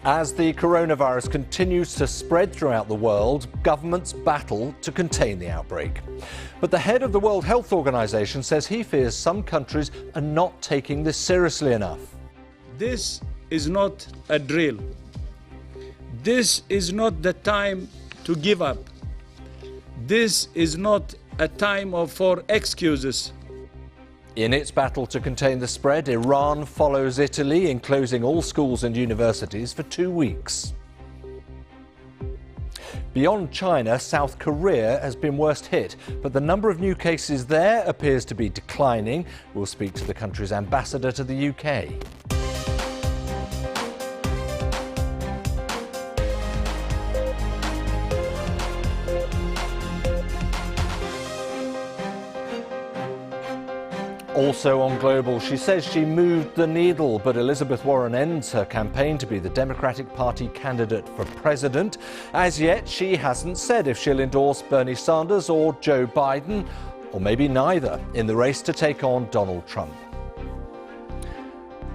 As the coronavirus continues to spread throughout the world, governments battle to contain the outbreak. But the head of the World Health Organization says he fears some countries are not taking this seriously enough. This is not a drill. This is not the time to give up. This is not a time for excuses. In its battle to contain the spread, Iran follows Italy in closing all schools and universities for 2 weeks. Beyond China, South Korea has been worst hit, but the number of new cases there appears to be declining. We'll speak to the country's ambassador to the UK. Also on Global, she says she moved the needle, but Elizabeth Warren ends her campaign to be the Democratic Party candidate for president. As yet, she hasn't said if she'll endorse Bernie Sanders or Joe Biden, or maybe neither, in the race to take on Donald Trump.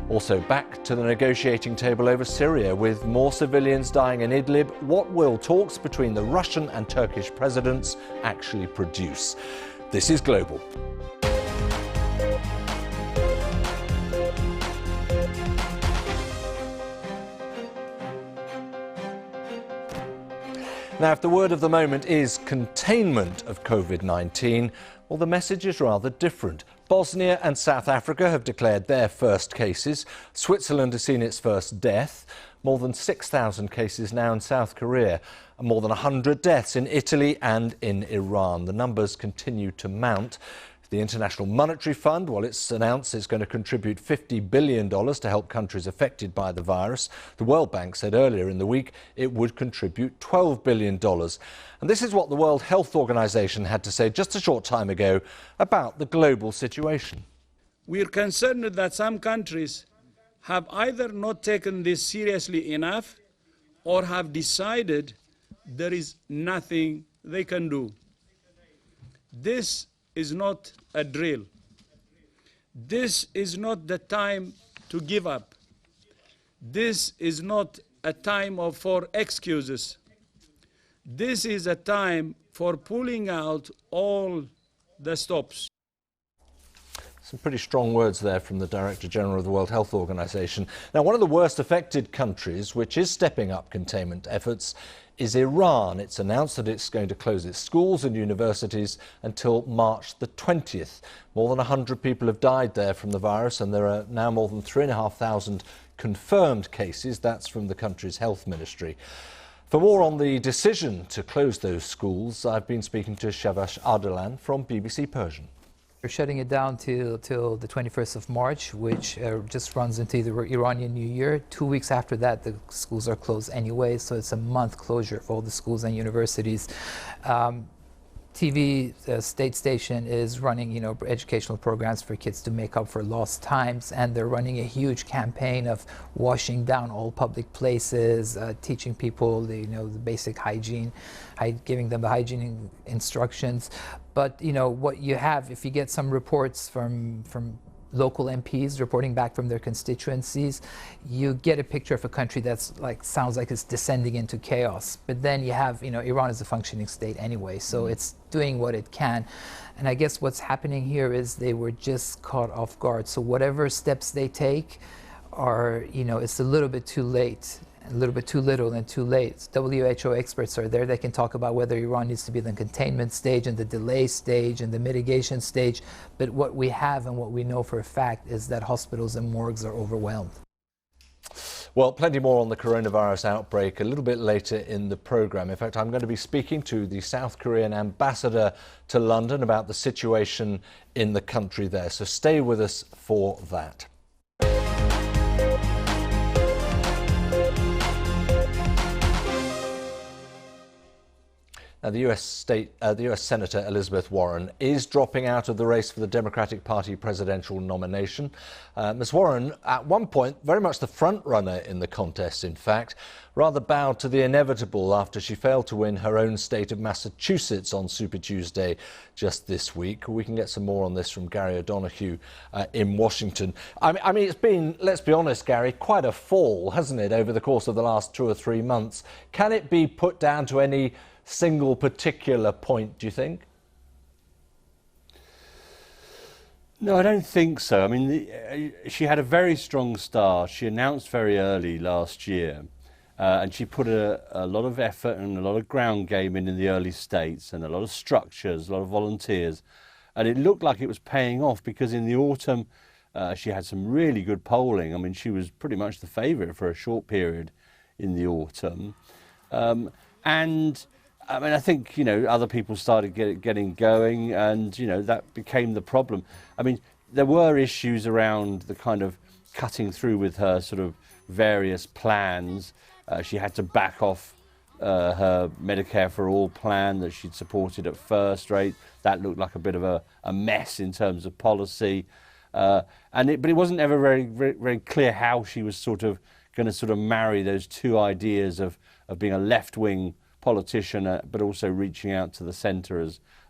Also back to the negotiating table over Syria, with more civilians dying in Idlib. What will talks between the Russian and Turkish presidents actually produce? This is Global. Now, if the word of the moment is containment of COVID-19, well, the message is rather different. Bosnia and South Africa have declared their first cases. Switzerland has seen its first death. More than 6,000 cases now in South Korea, and more than 100 deaths in Italy and in Iran. The numbers continue to mount. The International Monetary Fund, well, it's announced it's going to contribute $50 billion to help countries affected by the virus. The World Bank said earlier in the week it would contribute $12 billion. And this is what the World Health Organization had to say just a short time ago about the global situation. We're concerned that some countries have either not taken this seriously enough or have decided there is nothing they can do. This is not a drill. This is not the time to give up. This is not a time for excuses. This is a time for pulling out all the stops. Some pretty strong words there from the Director General of the World Health Organization. Now, one of the worst affected countries, which is stepping up containment efforts, is Iran. It's announced that it's going to close its schools and universities until March the 20th. More than 100 people have died there from the virus, and there are now more than 3,500 confirmed cases. That's from the country's health ministry. For more on the decision to close those schools, I've been speaking to Shavash Ardalan from BBC Persian. We're shutting it down till the 21st of March, which just runs into the Iranian New Year. 2 weeks after that, the schools are closed anyway, so it's a month closure for all the schools and universities. TV, the state station, is running, educational programs for kids to make up for lost times, and they're running a huge campaign of washing down all public places, teaching people the basic hygiene, giving them the hygiene instructions. But what you have, if you get some reports from local MPs reporting back from their constituencies, you get a picture of a country that's sounds like it's descending into chaos. But then you have, Iran is a functioning state anyway, so it's doing what it can. And I guess what's happening here is they were just caught off guard. So whatever steps they take are, it's a little bit too late. A little bit too little and too late. WHO experts are there. They can talk about whether Iran needs to be in the containment stage and the delay stage and the mitigation stage. But what we have and what we know for a fact is that hospitals and morgues are overwhelmed. Well, plenty more on the coronavirus outbreak a little bit later in the programme. In fact, I'm going to be speaking to the South Korean ambassador to London about the situation in the country there. So stay with us for that. Now, the US Senator Elizabeth Warren is dropping out of the race for the Democratic Party presidential nomination. Ms. Warren, at one point, very much the front runner in the contest, in fact, rather bowed to the inevitable after she failed to win her own state of Massachusetts on Super Tuesday just this week. We can get some more on this from Gary O'Donoghue in Washington. I mean, it's been, let's be honest, Gary, quite a fall, hasn't it, over the course of the last 2 or 3 months. Can it be put down to any single particular point, do you think? No, I don't think so. I mean, she had a very strong start. She announced very early last year, and she put a lot of effort and a lot of ground game in the early states, and a lot of structures, a lot of volunteers. And it looked like it was paying off, because in the autumn, she had some really good polling. I mean, she was pretty much the favourite for a short period in the autumn. And I mean, I think, other people started getting going, and, that became the problem. I mean, there were issues around the kind of cutting through with her sort of various plans. She had to back off her Medicare for All plan that she'd supported at first rate. That looked like a bit of a mess in terms of policy. But it wasn't ever very clear how she was going to marry those two ideas of being a left-wing politician, but also reaching out to the centre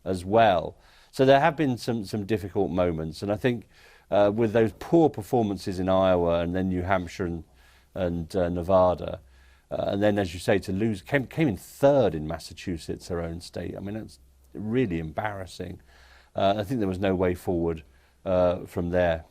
as well. So there have been some difficult moments, and I think with those poor performances in Iowa and then New Hampshire and Nevada, and then, as you say, to lose, came in third in Massachusetts, her own state. I mean, that's really embarrassing. I think there was no way forward from there.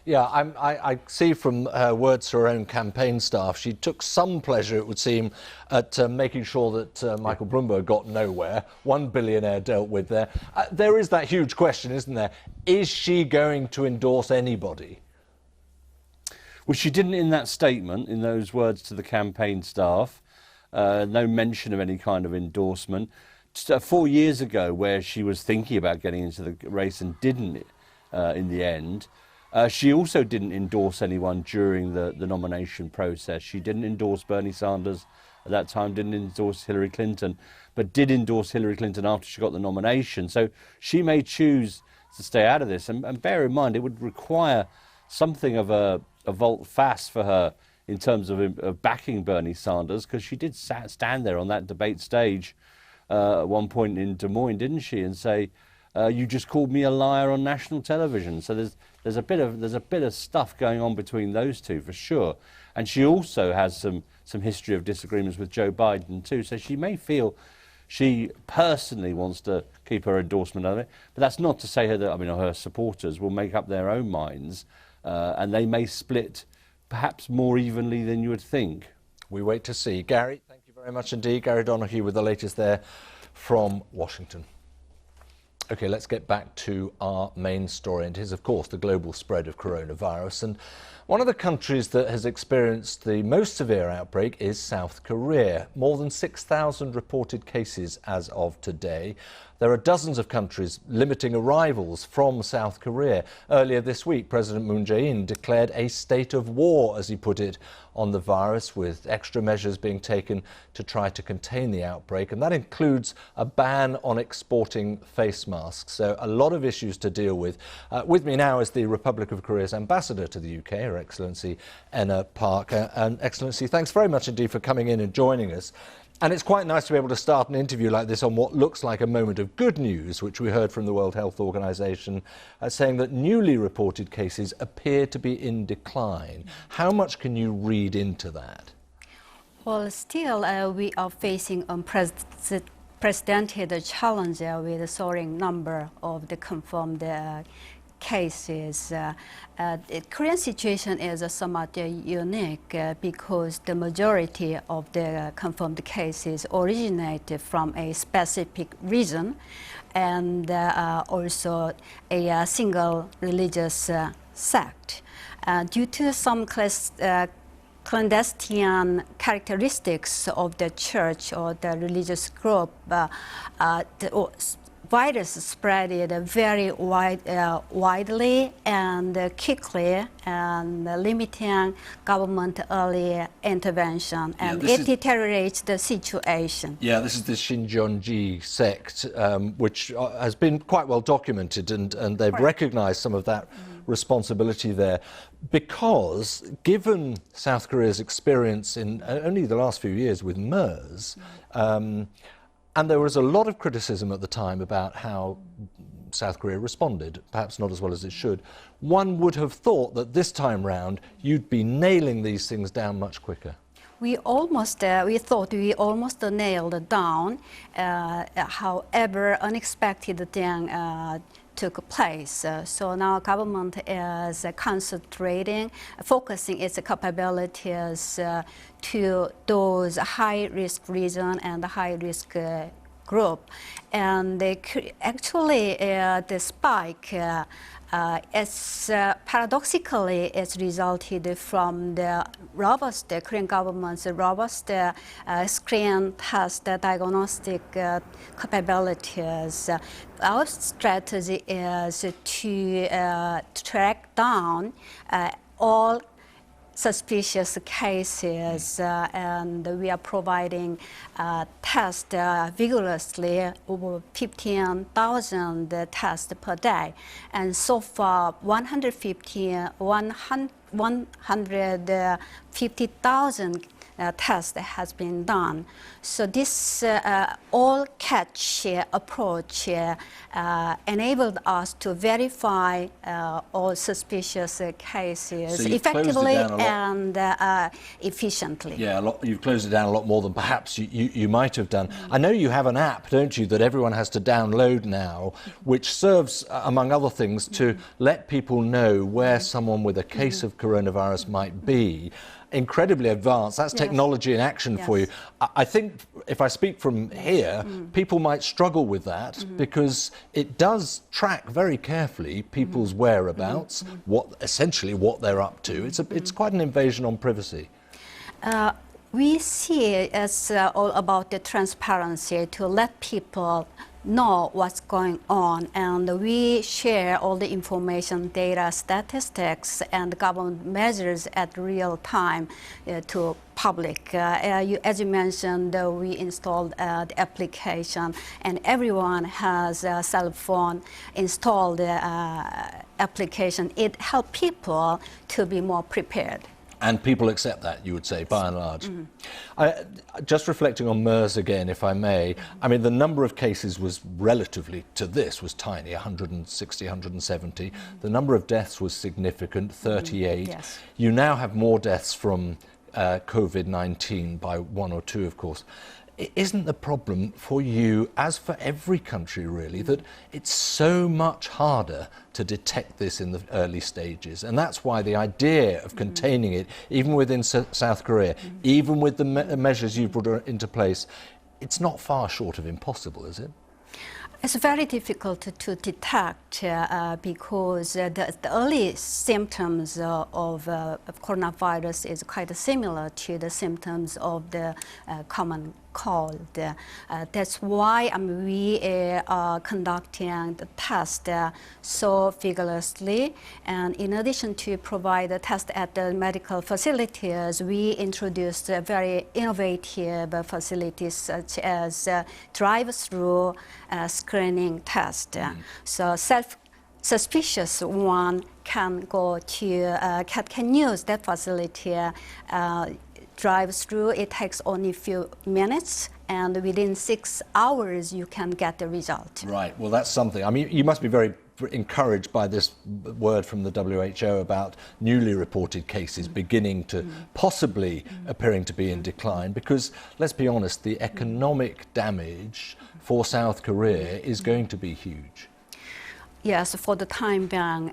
Yeah, I see from her words to her own campaign staff, she took some pleasure, it would seem, at making sure that Michael Bloomberg got nowhere. One billionaire dealt with there. There is that huge question, isn't there? Is she going to endorse anybody? Well, she didn't in that statement, in those words to the campaign staff. No mention of any kind of endorsement. 4 years ago, where she was thinking about getting into the race and didn't in the end, she also didn't endorse anyone during the nomination process. She didn't endorse Bernie Sanders at that time, didn't endorse Hillary Clinton, but did endorse Hillary Clinton after she got the nomination. So she may choose to stay out of this. And bear in mind, it would require something of a volte-face for her in terms of backing Bernie Sanders, because she did stand there on that debate stage at one point in Des Moines, didn't she, and say, you just called me a liar on national television. So there's a bit of stuff going on between those two, for sure. And she also has some history of disagreements with Joe Biden too. So she may feel she personally wants to keep her endorsement of it, but that's not to say her supporters will make up their own minds, and they may split perhaps more evenly than you would think. We wait to see. Gary, thank you very much indeed. Gary O'Donoghue with the latest there from Washington. OK, let's get back to our main story, and it is, of course, the global spread of coronavirus. And one of the countries that has experienced the most severe outbreak is South Korea. More than 6,000 reported cases as of today. There are dozens of countries limiting arrivals from South Korea. Earlier this week, President Moon Jae-in declared a state of war, as he put it, on the virus, with extra measures being taken to try to contain the outbreak. And that includes a ban on exporting face masks. So a lot of issues to deal with. With me now is the Republic of Korea's ambassador to the UK, Her Excellency Enna Parker. And Excellency, thanks very much indeed for coming in and joining us. And it's quite nice to be able to start an interview like this on what looks like a moment of good news, which we heard from the World Health Organization, saying that newly reported cases appear to be in decline. How much can you read into that? Well, still we are facing unprecedented challenge with the soaring number of the confirmed cases. The Korean situation is somewhat unique because the majority of the confirmed cases originate from a specific region, and also a single religious sect. Due to some clandestine characteristics of the church or the religious group, virus spread very widely and quickly, and limiting government early intervention, and it deteriorates the situation. Yeah, this is the Xinjiang sect, which has been quite well documented, and they've recognized some of that responsibility there, because given South Korea's experience in only the last few years with MERS, and there was a lot of criticism at the time about how South Korea responded, perhaps not as well as it should. One would have thought that this time round you'd be nailing these things down much quicker. We thought we almost nailed down. However, unexpected thing took place. So now government is concentrating, focusing its capabilities to those high-risk region and high-risk group. And actually the spike paradoxically it's resulted from the robust Korean government's robust screen test diagnostic capabilities. Our strategy is to track down all suspicious cases, and we are providing tests vigorously, over 15,000 tests per day. And so far, 150,000 test has been done. So this all-catch approach enabled us to verify all suspicious cases So effectively and efficiently. Yeah, you've closed it down a lot more than perhaps you might have done. I know you have an app, don't you, that everyone has to download now, which serves, among other things, to let people know where someone with a case of coronavirus might be. Incredibly advanced. That's technology in action for you. I think if I speak from here, people might struggle with that because it does track very carefully people's whereabouts, essentially what they're up to. It's quite an invasion on privacy. We see it as all about the transparency, to let people know what's going on, and we share all the information, data, statistics, and government measures at real time to public. As you mentioned, we installed the application, and everyone has a cell phone installed application. It helps people to be more prepared. And people accept that, you would say, by and large. Just reflecting on MERS again, if I may, I mean, the number of cases was relatively to this was tiny, 160, 170. The number of deaths was significant, 38. Yes. You now have more deaths from COVID-19 by 1 or 2, of course. Isn't the problem for you, as for every country really, that it's so much harder to detect this in the early stages? And that's why the idea of containing it, even within South Korea, even with the measures you've brought into place, it's not far short of impossible, is it? It's very difficult to detect because the early symptoms of coronavirus is quite similar to the symptoms of the common cold. That's why we are conducting the test so vigorously. And in addition to provide the test at the medical facilities, we introduced very innovative facilities such as drive-through screening test. So suspicious one can go to can use that facility. Drive through, it takes only a few minutes, and within 6 hours you can get the result. Right, well that's something. I mean, you must be very encouraged by this word from the WHO about newly reported cases beginning to possibly appearing to be in decline, because let's be honest, the economic damage for South Korea is going to be huge. Yes, for the time being,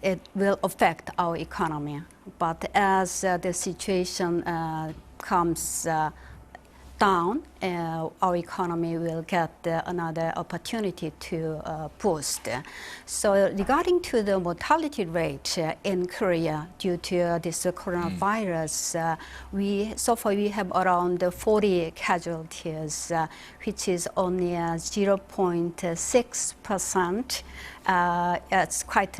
it will affect our economy. But as the situation comes down, our economy will get another opportunity to boost. So regarding to the mortality rate in Korea due to this coronavirus, so far we have around 40 casualties, which is only 0.6%. It's quite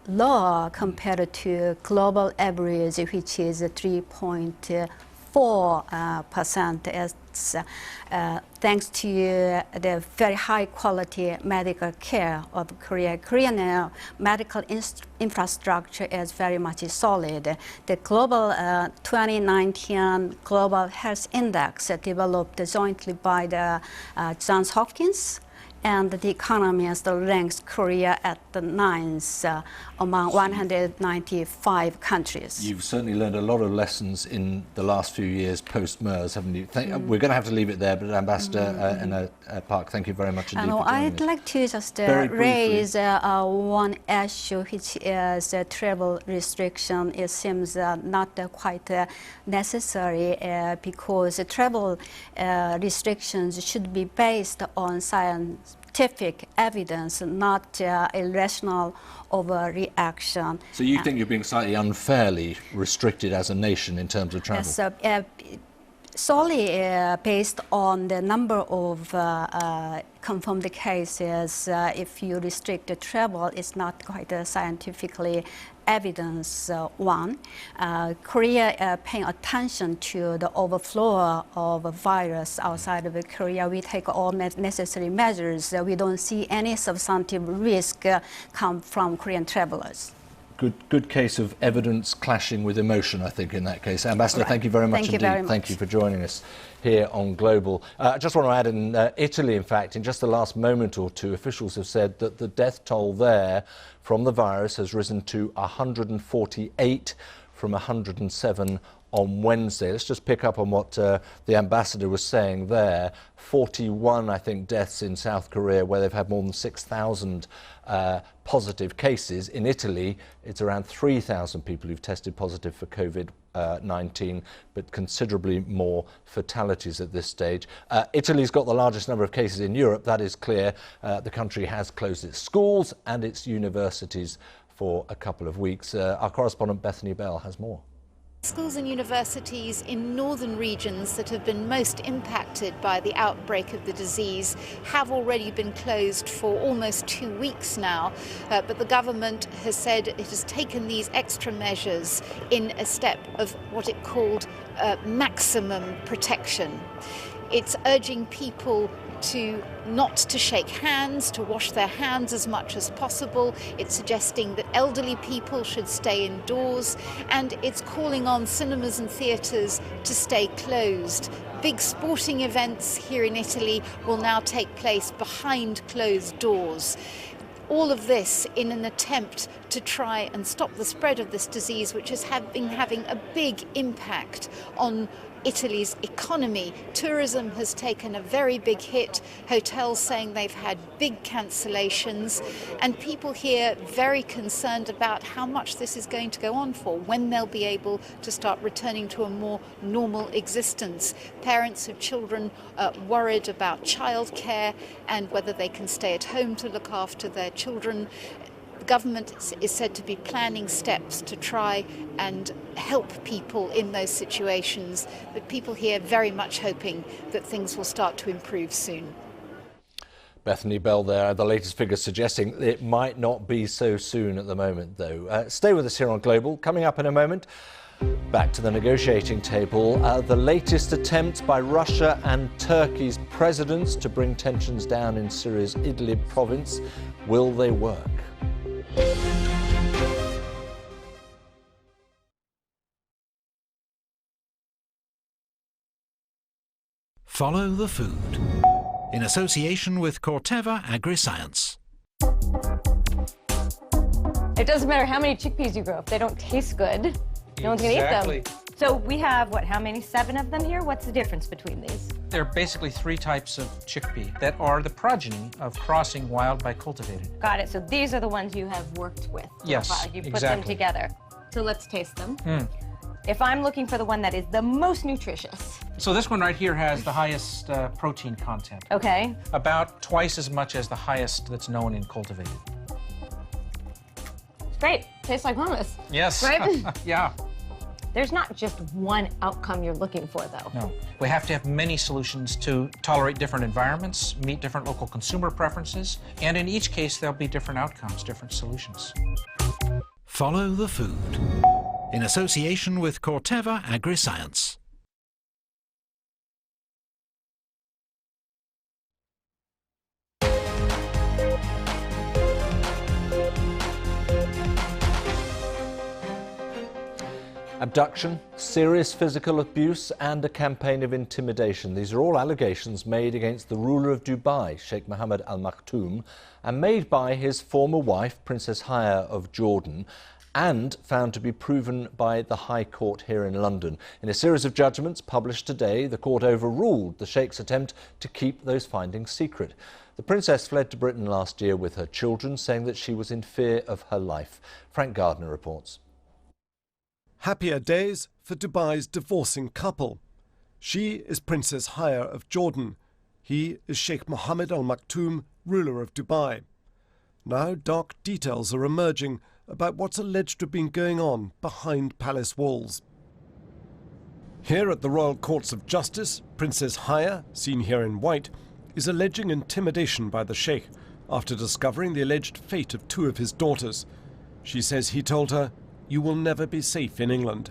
low compared to global average, which is 3.4%. It's thanks to the very high quality medical care of Korea. Korean medical infrastructure is very much solid. The global 2019 Global Health Index developed jointly by the Johns Hopkins and The Economist ranks Korea at the 9th among 195 countries. You've certainly learned a lot of lessons in the last few years post-MERS, haven't you? We're going to have to leave it there, but Ambassador Enna Park, thank you very much indeed for joining I'd us. like to just raise one issue, which is travel restriction. It seems not quite necessary because travel restrictions should be based on scientific evidence, not irrational overreaction. So you think you're being slightly unfairly restricted as a nation in terms of travel? Yes, solely based on the number of confirmed cases, if you restrict the travel, it's not quite scientifically evidence one. Korea paying attention to the overflow of virus outside of Korea. We take all necessary measures. We don't see any substantive risk come from Korean travelers. Good case of evidence clashing with emotion, I think, in that case. Ambassador, thank you very much indeed. Very much. Thank you for joining us here on Global. I just want to add, in Italy, in fact, in just the last moment or two, officials have said that the death toll there from the virus has risen to 148 from 107 on Wednesday. Let's just pick up on what the ambassador was saying there. 41, I think, deaths in South Korea, where they've had more than 6,000 positive cases. In Italy, it's around 3,000 people who've tested positive for COVID-19, but considerably more fatalities at this stage. Italy's got the largest number of cases in Europe, that is clear. The country has closed its schools and its universities for a couple of weeks. Our correspondent Bethany Bell has more. Schools and universities in northern regions that have been most impacted by the outbreak of the disease have already been closed for almost 2 weeks now, but the government has said it has taken these extra measures in a step of what it called maximum protection. It's urging people not to shake hands, to wash their hands as much as possible. It's suggesting that elderly people should stay indoors, and it's calling on cinemas and theatres to stay closed. Big sporting events here in Italy will now take place behind closed doors. All of this in an attempt to try and stop the spread of this disease, which has been having a big impact on Italy's economy. Tourism has taken a very big hit, hotels saying they've had big cancellations, and people here very concerned about how much this is going to go on for, when they'll be able to start returning to a more normal existence. Parents of children worried about childcare and whether they can stay at home to look after their children. The government is said to be planning steps to try and help people in those situations, but people here very much hoping that things will start to improve soon. Bethany Bell there, the latest figures suggesting it might not be so soon at the moment, though. Stay with us here on Global. Coming up in a moment, back to the negotiating table. The latest attempts by Russia and Turkey's presidents to bring tensions down in Syria's Idlib province. Will they work? Follow the food, in association with Corteva Agri-Science. It doesn't matter how many chickpeas you grow. If they don't taste good, no one's going to eat them. So we have, how many? 7 of them here? What's the difference between these? There are basically 3 types of chickpea that are the progeny of crossing wild by cultivated. Got it. So these are the ones you have worked with. Yes, You put exactly. them together. So let's taste them. if I'm looking for the one that is the most nutritious. So this one right here has the highest protein content. Okay. About twice as much as the highest that's known in cultivated. It's great. Tastes like hummus. Yes. Right? Yeah. There's not just one outcome you're looking for, though. No. We have to have many solutions to tolerate different environments, meet different local consumer preferences, and in each case, there'll be different outcomes, different solutions. Follow the food. In association with Corteva Agriscience. Abduction, serious physical abuse and a campaign of intimidation. These are all allegations made against the ruler of Dubai, Sheikh Mohammed Al Maktoum, and made by his former wife, Princess Haya of Jordan, and found to be proven by the High Court here in London. In a series of judgments published today, the court overruled the Sheikh's attempt to keep those findings secret. The princess fled to Britain last year with her children, saying that she was in fear of her life. Frank Gardner reports. Happier days for Dubai's divorcing couple. She is Princess Haya of Jordan. He is Sheikh Mohammed Al Maktoum, ruler of Dubai. Now dark details are emerging about what's alleged to have been going on behind palace walls. Here at the Royal Courts of Justice, Princess Haya, seen here in white, is alleging intimidation by the Sheikh after discovering the alleged fate of two of his daughters. She says he told her, "You will never be safe in England."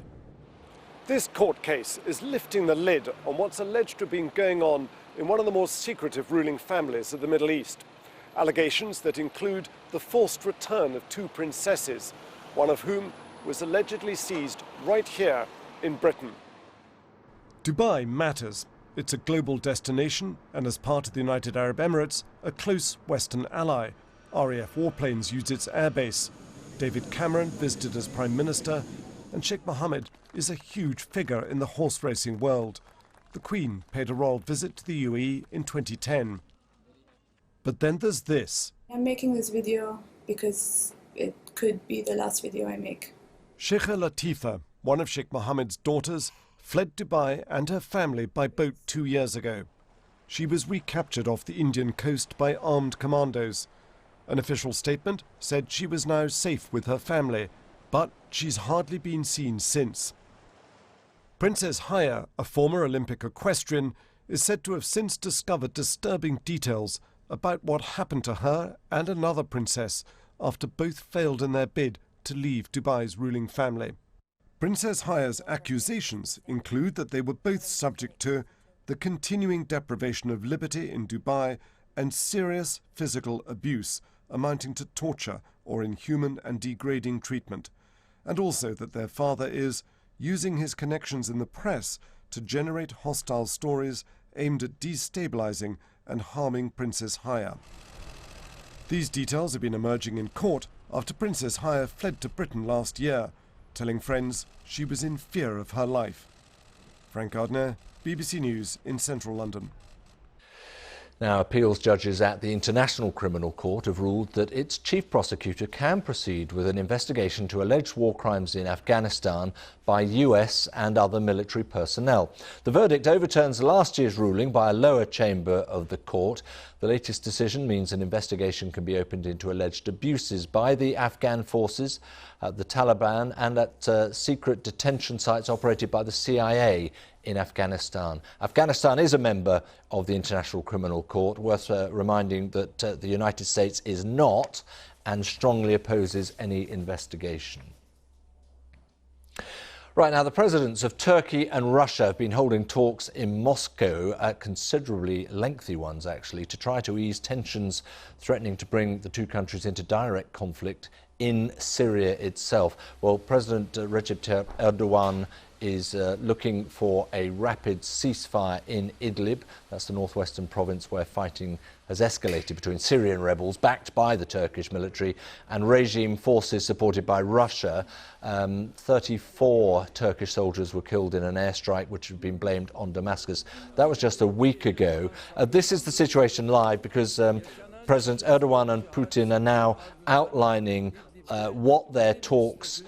This court case is lifting the lid on what's alleged to have been going on in one of the more secretive ruling families of the Middle East. Allegations that include the forced return of two princesses, one of whom was allegedly seized right here in Britain. Dubai matters. It's a global destination and, as part of the United Arab Emirates, a close Western ally. RAF warplanes use its airbase. David Cameron visited as Prime Minister, and Sheikh Mohammed is a huge figure in the horse racing world. The Queen paid a royal visit to the UAE in 2010. But then there's this. I'm making this video because it could be the last video I make. Sheikha Latifa, one of Sheikh Mohammed's daughters, fled Dubai and her family by boat 2 years ago. She was recaptured off the Indian coast by armed commandos. An official statement said she was now safe with her family, but she's hardly been seen since. Princess Haya, a former Olympic equestrian, is said to have since discovered disturbing details about what happened to her and another princess after both failed in their bid to leave Dubai's ruling family. Princess Haya's accusations include that they were both subject to the continuing deprivation of liberty in Dubai and serious physical abuse amounting to torture or inhuman and degrading treatment, and also that their father is using his connections in the press to generate hostile stories aimed at destabilizing and harming Princess Haya. These details have been emerging in court after Princess Haya fled to Britain last year, telling friends she was in fear of her life. Frank Gardner, BBC News in central London. Now, appeals judges at the International Criminal Court have ruled that its chief prosecutor can proceed with an investigation to alleged war crimes in Afghanistan by US and other military personnel. The verdict overturns last year's ruling by a lower chamber of the court. The latest decision means an investigation can be opened into alleged abuses by the Afghan forces, the Taliban, and at secret detention sites operated by the CIA in Afghanistan. Afghanistan is a member of the International Criminal Court, worth reminding that the United States is not and strongly opposes any investigation. Right now, the presidents of Turkey and Russia have been holding talks in Moscow, considerably lengthy ones actually, to try to ease tensions threatening to bring the two countries into direct conflict in Syria itself. Well, President Recep Tayyip Erdogan is looking for a rapid ceasefire in Idlib. That's the northwestern province where fighting has escalated between Syrian rebels backed by the Turkish military and regime forces supported by Russia. 34 Turkish soldiers were killed in an airstrike which had been blamed on Damascus. That was just a week ago. This is the situation live because Presidents Erdogan and Putin are now outlining what their talks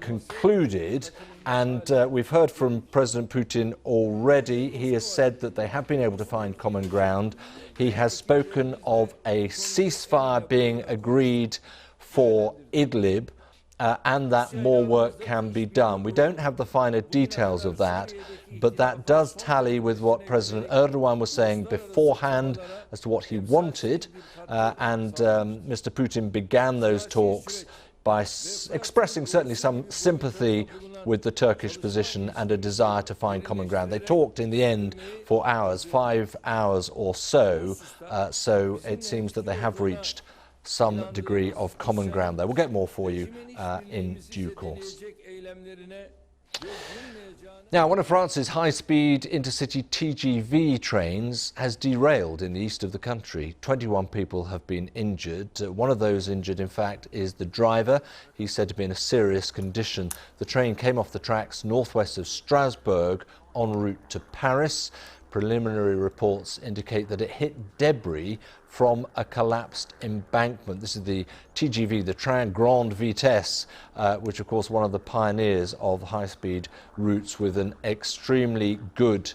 concluded And we've heard from President Putin already. He has said that they have been able to find common ground. He has spoken of a ceasefire being agreed for Idlib and that more work can be done. We don't have the finer details of that, but that does tally with what President Erdogan was saying beforehand as to what he wanted. Mr. Putin began those talks by expressing certainly some sympathy with the Turkish position and a desire to find common ground. They talked in the end for hours, 5 hours or so, so it seems that they have reached some degree of common ground there. We'll get more for you in due course. Now, one of France's high-speed intercity TGV trains has derailed in the east of the country. 21 people have been injured. One of those injured, in fact, is the driver. He's said to be in a serious condition. The train came off the tracks northwest of Strasbourg en route to Paris. Preliminary reports indicate that it hit debris from a collapsed embankment. This is the TGV, the Train Grande Vitesse, which of course one of the pioneers of high-speed routes with an extremely good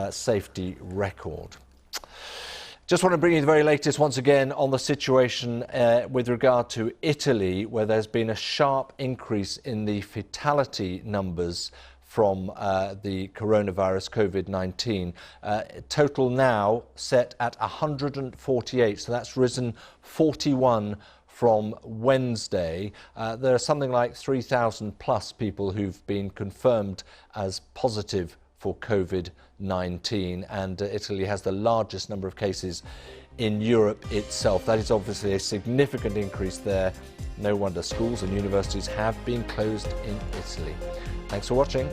safety record. Just want to bring you the very latest once again on the situation with regard to Italy, where there's been a sharp increase in the fatality numbers from the coronavirus COVID-19. Total now set at 148, so that's risen 41 from Wednesday. There are something like 3,000 plus people who've been confirmed as positive for COVID-19, and Italy has the largest number of cases in Europe itself. That is obviously a significant increase there. No wonder schools and universities have been closed in Italy. Thanks for watching.